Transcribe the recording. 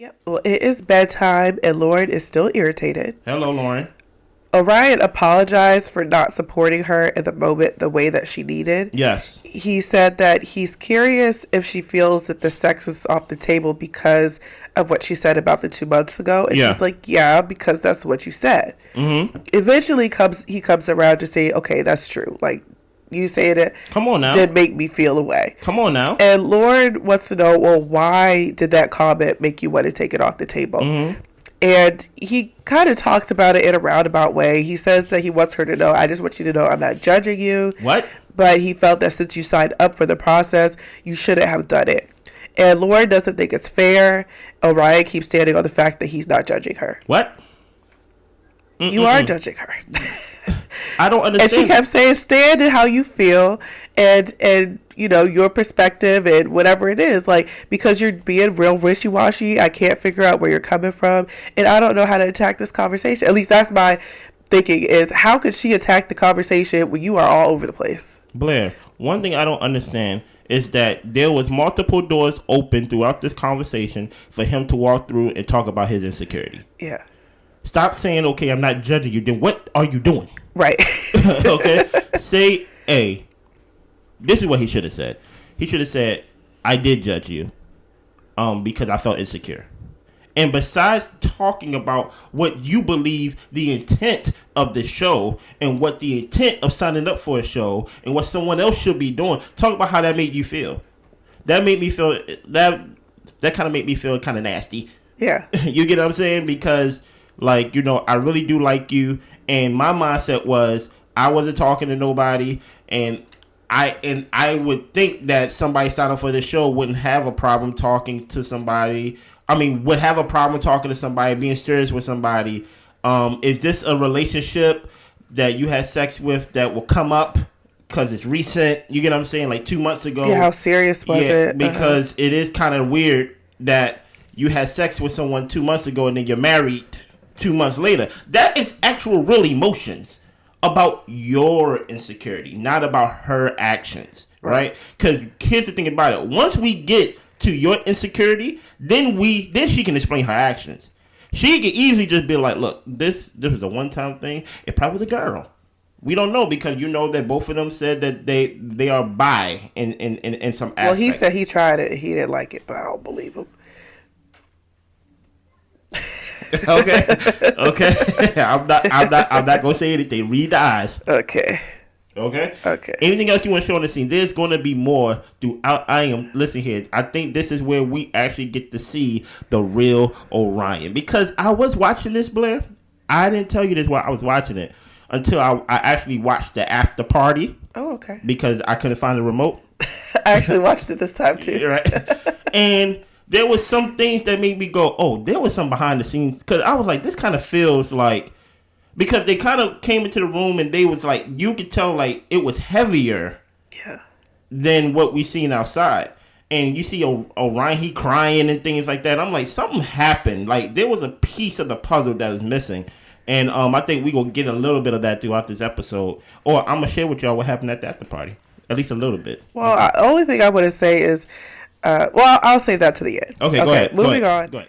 Yep. Well, it is bedtime, and Lauren is still irritated. Hello, Lauren. Orion apologized for not supporting her in the moment the way that she needed. Yes. He said that he's curious if she feels that the sex is off the table because of what she said about the 2 months ago. And she's like, yeah, because that's what you said. Mm-hmm. Eventually he comes around to say, okay, that's true. Like, you saying it Come on now. did make me feel away. Come on now. And Lauren wants to know, well, why did that comment make you want to take it off the table? Mm-hmm. And he kind of talks about it in a roundabout way. He says that he wants her to know, I just want you to know I'm not judging you. What? But he felt that since you signed up for the process, you shouldn't have done it. And Lauren doesn't think it's fair. Orion keeps standing on the fact that he's not judging her. What? You are judging her. I don't understand. And she kept saying, stand in how you feel and you know, your perspective and whatever it is. Like, because you're being real wishy-washy, I can't figure out where you're coming from. And I don't know how to attack this conversation. At least that's my thinking is, how could she attack the conversation when you are all over the place? Blair, one thing I don't understand is that there was multiple doors open throughout this conversation for him to walk through and talk about his insecurity. Yeah. Stop saying, okay, I'm not judging you. Then what are you doing? Right. Okay. Say, A. This is what he should have said. He should have said, I did judge you because I felt insecure. And besides talking about what you believe the intent of the show and what the intent of signing up for a show and what someone else should be doing, talk about how that made you feel. That made me feel, that kind of made me feel kind of nasty. Yeah. You get what I'm saying? Because, like, you know, I really do like you. And my mindset was I wasn't talking to nobody. And I would think that somebody signing up for the show wouldn't have a problem talking to somebody. I mean, would have a problem talking to somebody, being serious with somebody. Is this a relationship that you had sex with that will come up because it's recent? You get what I'm saying? Like 2 months ago. Yeah, how serious was it? Because it is kind of weird that you had sex with someone 2 months ago and then you're married 2 months later. That is actual real emotions about your insecurity, not about her actions, right? Because here's the thing about it. Once we get to your insecurity, then she can explain her actions. She can easily just be like, look, this was a one-time thing. It probably was a girl. We don't know because you know that both of them said that they are bi in some aspects. Well, he said he tried it. He didn't like it, but I don't believe him. Okay. I'm not gonna say anything. Read the eyes. Okay. Anything else you want to show on the scene? There's going to be more throughout. Listen here. I think this is where we actually get to see the real Orion, because I was watching this, Blair. I didn't tell you this while I was watching it until I actually watched the after party. Oh, okay. Because I couldn't find the remote. I actually watched it this time too. Right. And there was some things that made me go, oh, there was some behind the scenes. Because I was like, this kind of feels like, because they kind of came into the room and they was like, you could tell like it was heavier than what we seen outside. And you see Orion, he crying and things like that. I'm like, something happened. Like there was a piece of the puzzle that was missing. And I think we're going to get a little bit of that throughout this episode. Or I'm going to share with y'all what happened at the after party. At least a little bit. Well, the only thing I want to say is, I'll say that to the end. Okay, go ahead. Moving on. Go ahead.